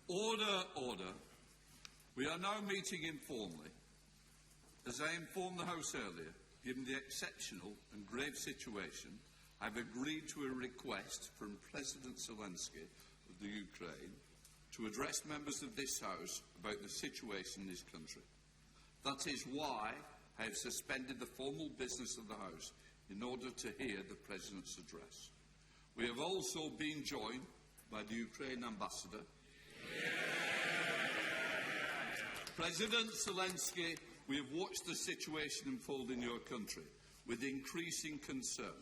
Order, order. We are now meeting informally. As I informed the House earlier, given the exceptional and grave situation, I've agreed to a request from President Zelensky of the Ukraine to address members of this House about the situation in his country. That is why I have suspended the formal business of the House in order to hear the President's address. We have also been joined by the Ukraine Ambassador. President Zelensky, we have watched the situation unfold in your country with increasing concern,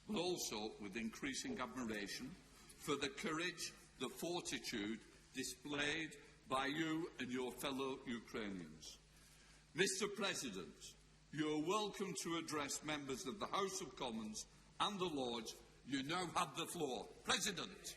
but also with increasing admiration for the courage, the fortitude displayed by you and your fellow Ukrainians. Mr. President, you are welcome to address members of the House of Commons and the Lords. You now have the floor. President.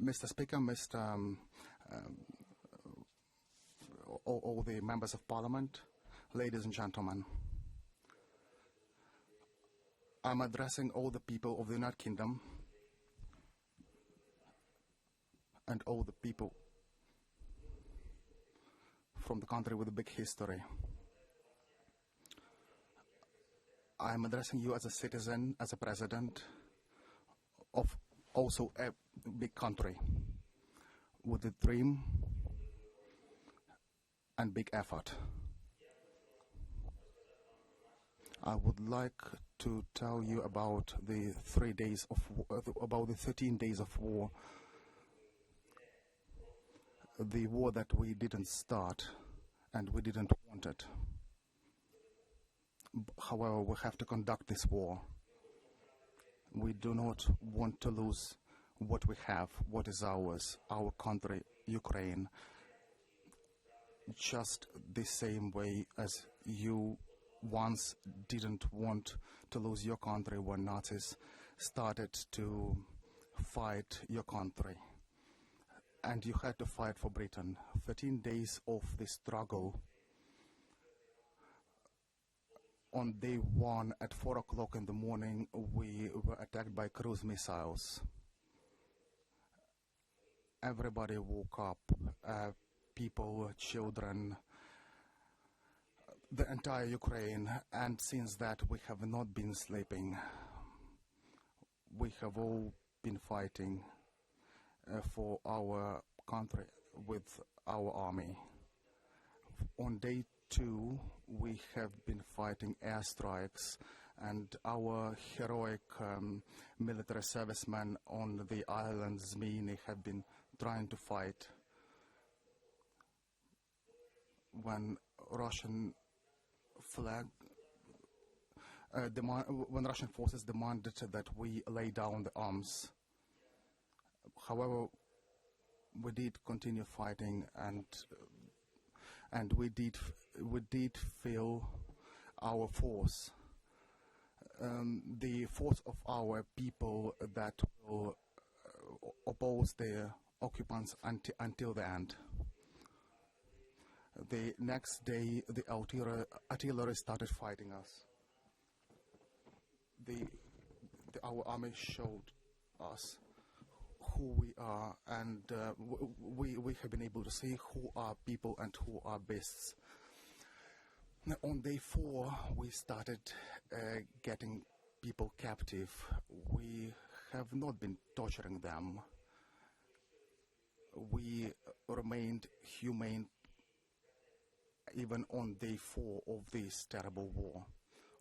Mr. Speaker, all the members of Parliament, ladies and gentlemen, I'm addressing all the people of the United Kingdom and all the people from the country with a big history. I'm addressing you as a citizen, as a president of also a big country with a dream and big effort. I would like to tell you about the 13 days of war. The war that we didn't start and we didn't want it. However, we have to conduct this war. We do not want to lose what we have, what is ours, our country, Ukraine, just the same way as you once didn't want to lose your country when Nazis started to fight your country. And you had to fight for Britain. 13 days of the struggle. On day 1 at 4 o'clock in the morning, we were attacked by cruise missiles. Everybody woke up, people, children, the entire Ukraine, and since that we have not been sleeping. We have all been fighting for our country with our army. On day 2, we have been fighting airstrikes, and our heroic military servicemen on the island Zminy have been trying to fight when Russian forces demanded that we lay down the arms. However, we did continue fighting, and we did feel our force, the force of our people that will oppose the occupants until the end. The next day, the artillery started fighting us. Our army showed us who we are, and we have been able to see who are people and who are beasts. Now, on day 4, we started getting people captive. We have not been torturing them. We remained humane even on day 4 of this terrible war.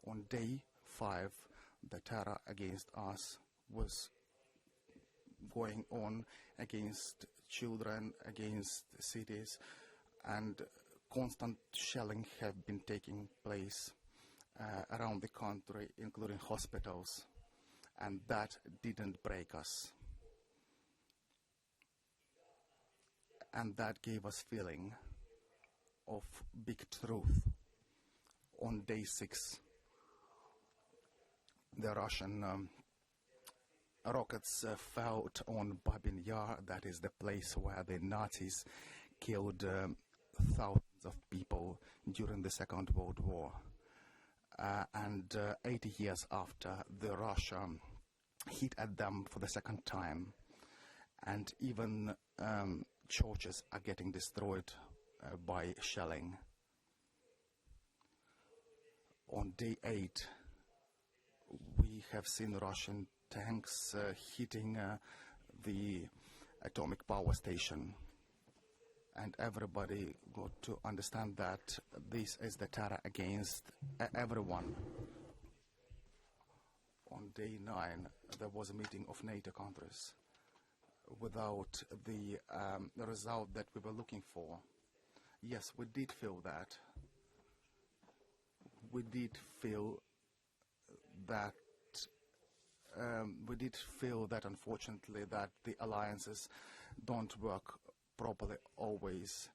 On day 5, the terror against us was going on against children, against cities, and constant shelling have been taking place around the country, including hospitals, and that didn't break us. And that gave us feeling of big truth. On day 6, the Russian rockets fell on Babin Yar, that is the place where the Nazis killed thousands of people during the Second World War. And 80 years after, the Russia hit at them for the second time, and even churches are getting destroyed by shelling. On day 8, we have seen Russian tanks hitting the atomic power station, and everybody got to understand that this is the terror against everyone. On day 9, there was a meeting of NATO countries without the result that we were looking for. Yes, we did feel that. We did feel that unfortunately that the alliances don't work properly always,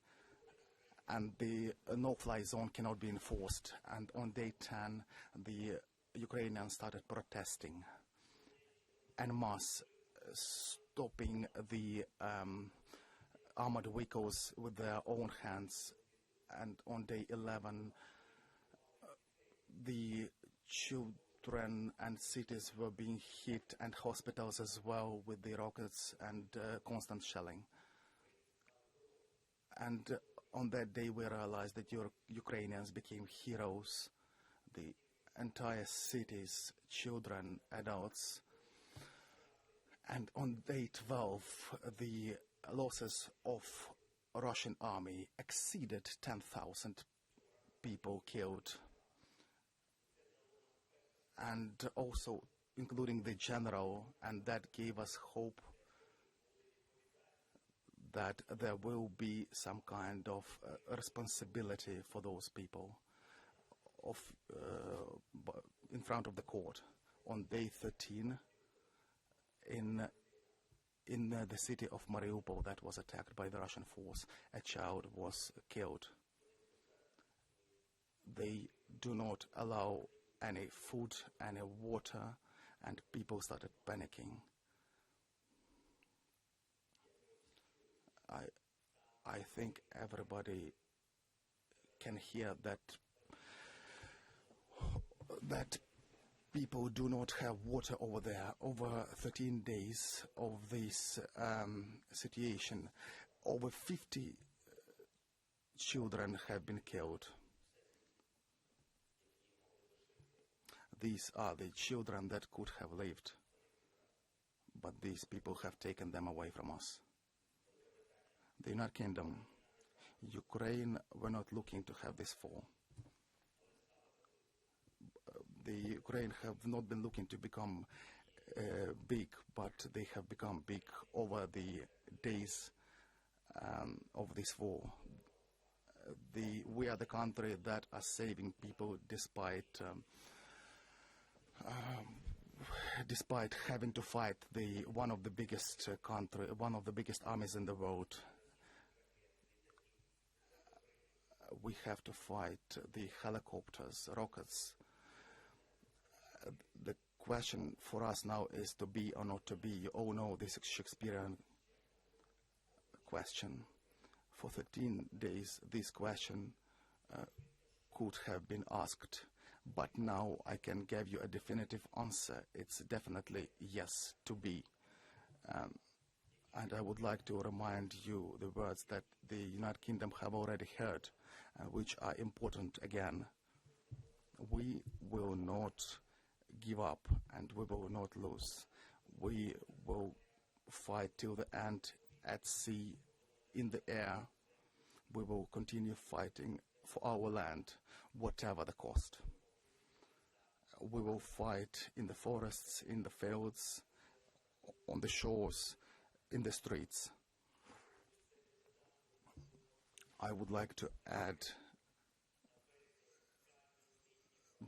and the no-fly zone cannot be enforced. And on day 10, the Ukrainians started protesting en masse, stopping the armored vehicles with their own hands. And on day 11, the children and cities were being hit, and hospitals as well, with the rockets and constant shelling. And on that day we realized that Ukrainians became heroes. The entire cities, children, adults. And on day 12, the losses of Russian army exceeded 10,000 people killed. And also including the general, and that gave us hope that there will be some kind of responsibility for those people in front of the court. On day 13, in the city of Mariupol that was attacked by the Russian force, a child was killed. They do not allow any food, any water, and people started panicking. I think everybody can hear that people do not have water over there. Over 13 days of this situation, over 50 children have been killed. These are the children that could have lived, but these people have taken them away from us. The United Kingdom, Ukraine were not looking to have this fall. The Ukraine have not been looking to become big, but they have become big over the days of this war. We are the country that are saving people despite having to fight one of the biggest armies in the world. We have to fight the helicopters, rockets. The question for us now is to be or not to be. You all know this Shakespearean question. For 13 days, this question could have been asked, but now I can give you a definitive answer. It's definitely yes, to be. And I would like to remind you the words that the United Kingdom have already heard, which are important again. We will not give up, and we will not lose. We will fight till the end, at sea, in the air. We will continue fighting for our land, whatever the cost. We will fight in the forests, in the fields, on the shores, in the streets. I would like to add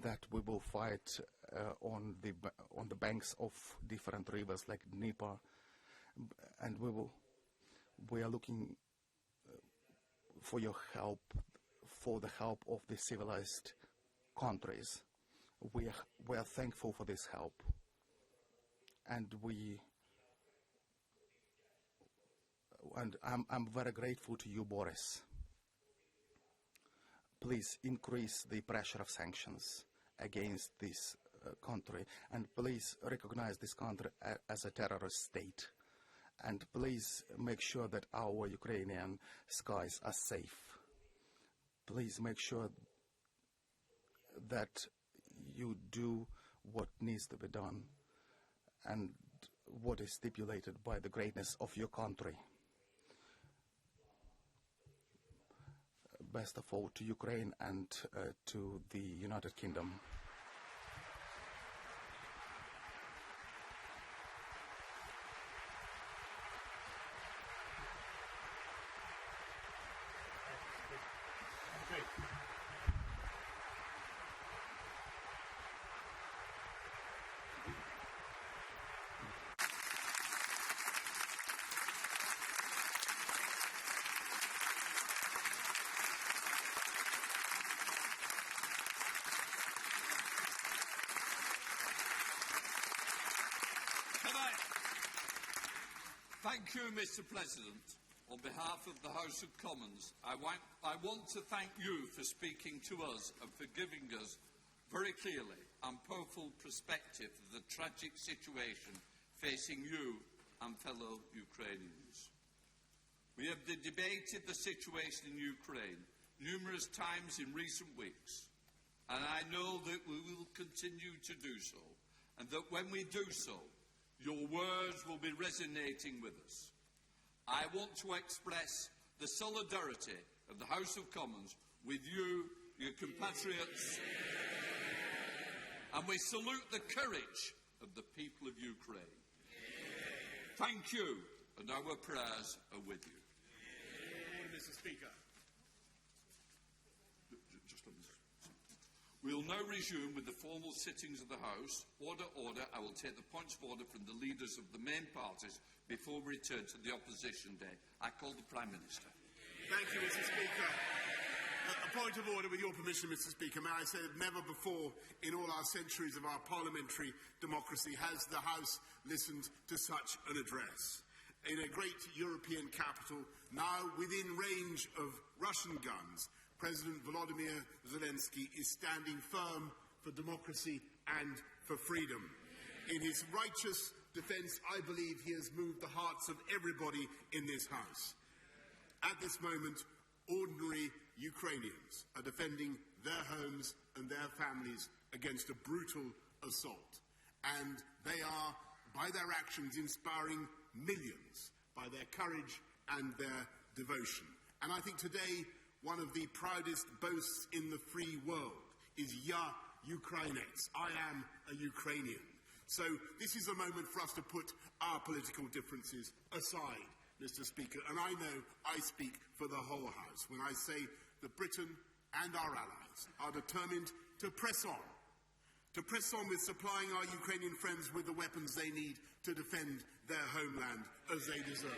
that we will fight on the banks of different rivers like Dnieper, and we are looking for your help, for the help of the civilized countries. We are thankful for this help, and I'm very grateful to you, Boris. Please increase the pressure of sanctions against this country, and please recognize this country as a terrorist state, and please make sure that our Ukrainian skies are safe. Please make sure that you do what needs to be done and what is stipulated by the greatness of your country. Best of all to Ukraine and to the United Kingdom. Thank you, Mr. President. On behalf of the House of Commons, I want to thank you for speaking to us and for giving us very clearly and powerful perspective of the tragic situation facing you and fellow Ukrainians. We have debated the situation in Ukraine numerous times in recent weeks, and I know that we will continue to do so, and that when we do so, your words will be resonating with us. I want to express the solidarity of the House of Commons with you, your compatriots, and we salute the courage of the people of Ukraine. Thank you, and our prayers are with you. Mr. Speaker. We will now resume with the formal sittings of the House. Order, order. I will take the points of order from the leaders of the main parties before we return to the opposition day. I call the Prime Minister. Thank you, Mr. Speaker. A point of order, with your permission, Mr. Speaker. May I say that never before in all our centuries of our parliamentary democracy has the House listened to such an address. In a great European capital, now within range of Russian guns, President Volodymyr Zelensky is standing firm for democracy and for freedom. In his righteous defence, I believe he has moved the hearts of everybody in this House. At this moment, ordinary Ukrainians are defending their homes and their families against a brutal assault. And they are, by their actions, inspiring millions by their courage and their devotion. And I think today, one of the proudest boasts in the free world is Ya Ukrainets. I am a Ukrainian. So this is a moment for us to put our political differences aside, Mr. Speaker, and I know I speak for the whole House when I say that Britain and our allies are determined to press on with supplying our Ukrainian friends with the weapons they need to defend their homeland as they deserve.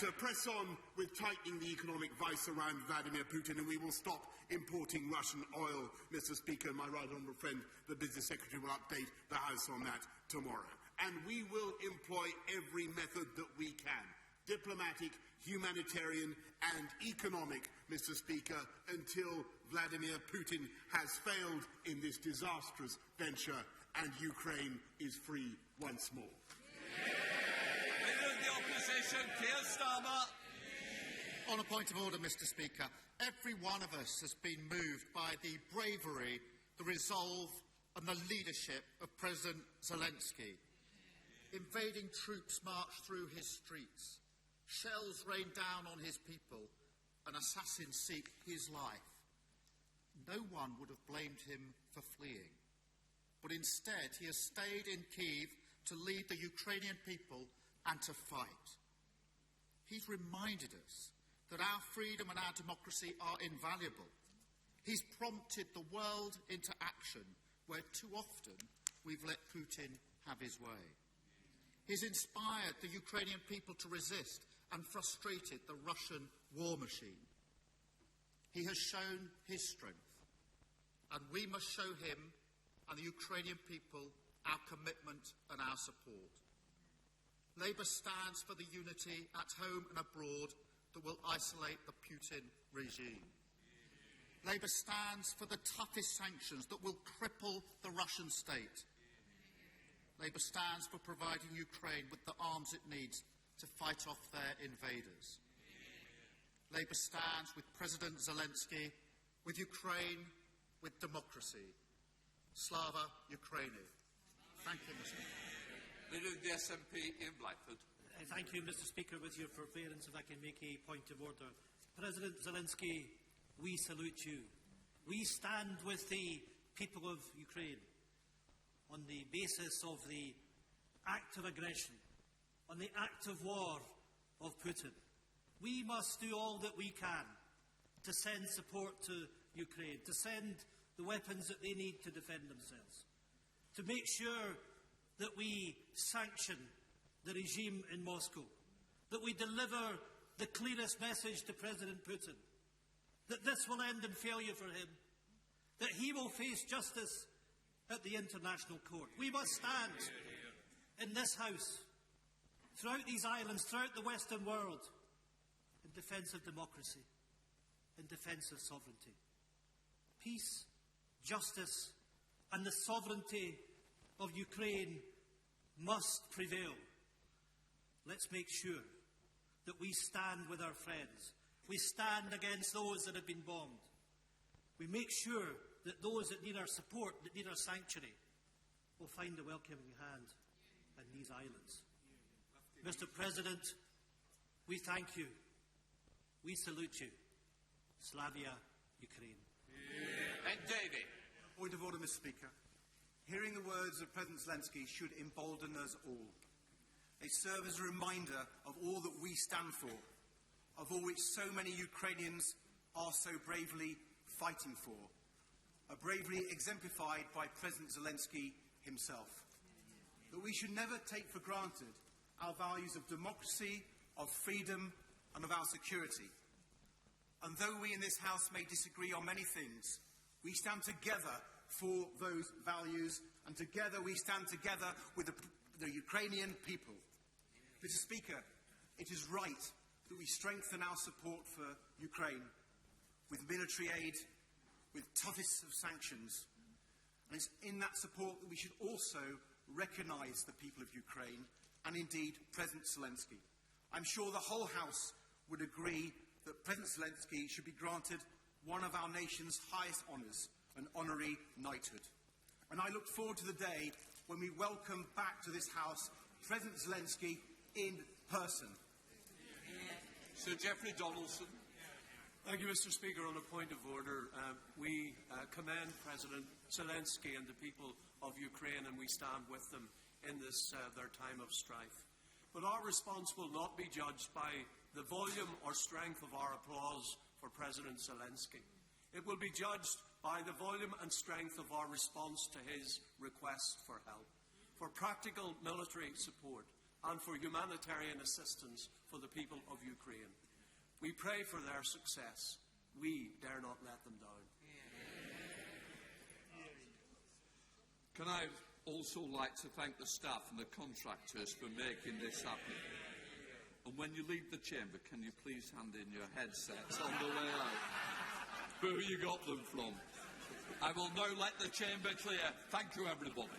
To press on with tightening the economic vice around Vladimir Putin, and we will stop importing Russian oil. Mr. Speaker, my right honourable friend, the Business Secretary, will update the House on that tomorrow. And we will employ every method that we can, diplomatic, humanitarian and economic, Mr. Speaker, until Vladimir Putin has failed in this disastrous venture and Ukraine is free once more. Keir Starmer. On a point of order, Mr. Speaker, every one of us has been moved by the bravery, the resolve and the leadership of President Zelensky. Invading troops march through his streets, shells rain down on his people, and assassins seek his life. No one would have blamed him for fleeing, but instead he has stayed in Kyiv to lead the Ukrainian people and to fight. He's reminded us that our freedom and our democracy are invaluable. He's prompted the world into action where too often we've let Putin have his way. He's inspired the Ukrainian people to resist and frustrated the Russian war machine. He has shown his strength, and we must show him and the Ukrainian people our commitment and our support. Labour stands for the unity at home and abroad that will isolate the Putin regime. Labour stands for the toughest sanctions that will cripple the Russian state. Labour stands for providing Ukraine with the arms it needs to fight off their invaders. Labour stands with President Zelensky, with Ukraine, with democracy. Slava Ukraini. Thank you, Mr. Leader of the SNP, Ian Blackford. Thank you, Mr. Speaker. With your forbearance, if I can make a point of order. President Zelensky, we salute you. We stand with the people of Ukraine on the basis of the act of aggression, on the act of war of Putin. We must do all that we can to send support to Ukraine, to send the weapons that they need to defend themselves, to make sure that we sanction the regime in Moscow, that we deliver the clearest message to President Putin, that this will end in failure for him, that he will face justice at the International Court. We must stand in this House, throughout these islands, throughout the Western world, in defence of democracy, in defence of sovereignty. Peace, justice, and the sovereignty of Ukraine must prevail. Let's make sure that we stand with our friends. We stand against those that have been bombed. We make sure that those that need our support, that need our sanctuary, will find a welcoming hand in these islands. Mr. President, we thank you. We salute you. Slavia, Ukraine. And David. Point of order, Mr. Speaker. Hearing the words of President Zelensky should embolden us all. They serve as a reminder of all that we stand for, of all which so many Ukrainians are so bravely fighting for. A bravery exemplified by President Zelensky himself. That we should never take for granted our values of democracy, of freedom, and of our security. And though we in this House may disagree on many things, we stand together for those values, and together we stand together with the Ukrainian people. Mr. Speaker, it is right that we strengthen our support for Ukraine with military aid, with toughest of sanctions. And it's in that support that we should also recognise the people of Ukraine, and indeed President Zelensky. I'm sure the whole House would agree that President Zelensky should be granted one of our nation's highest honours, an honorary knighthood. And I look forward to the day when we welcome back to this House President Zelensky in person. Sir Geoffrey Donaldson. Thank you, Mr. Speaker. On a point of order, we commend President Zelensky and the people of Ukraine, and we stand with them in this their time of strife. But our response will not be judged by the volume or strength of our applause for President Zelensky. It will be judged by the volume and strength of our response to his request for help, for practical military support, and for humanitarian assistance for the people of Ukraine. We pray for their success. We dare not let them down. Can I also like to thank the staff and the contractors for making this happen? And when you leave the chamber, can you please hand in your headsets on the way out? Where you got them from? I will now let the chamber clear. Thank you, everybody.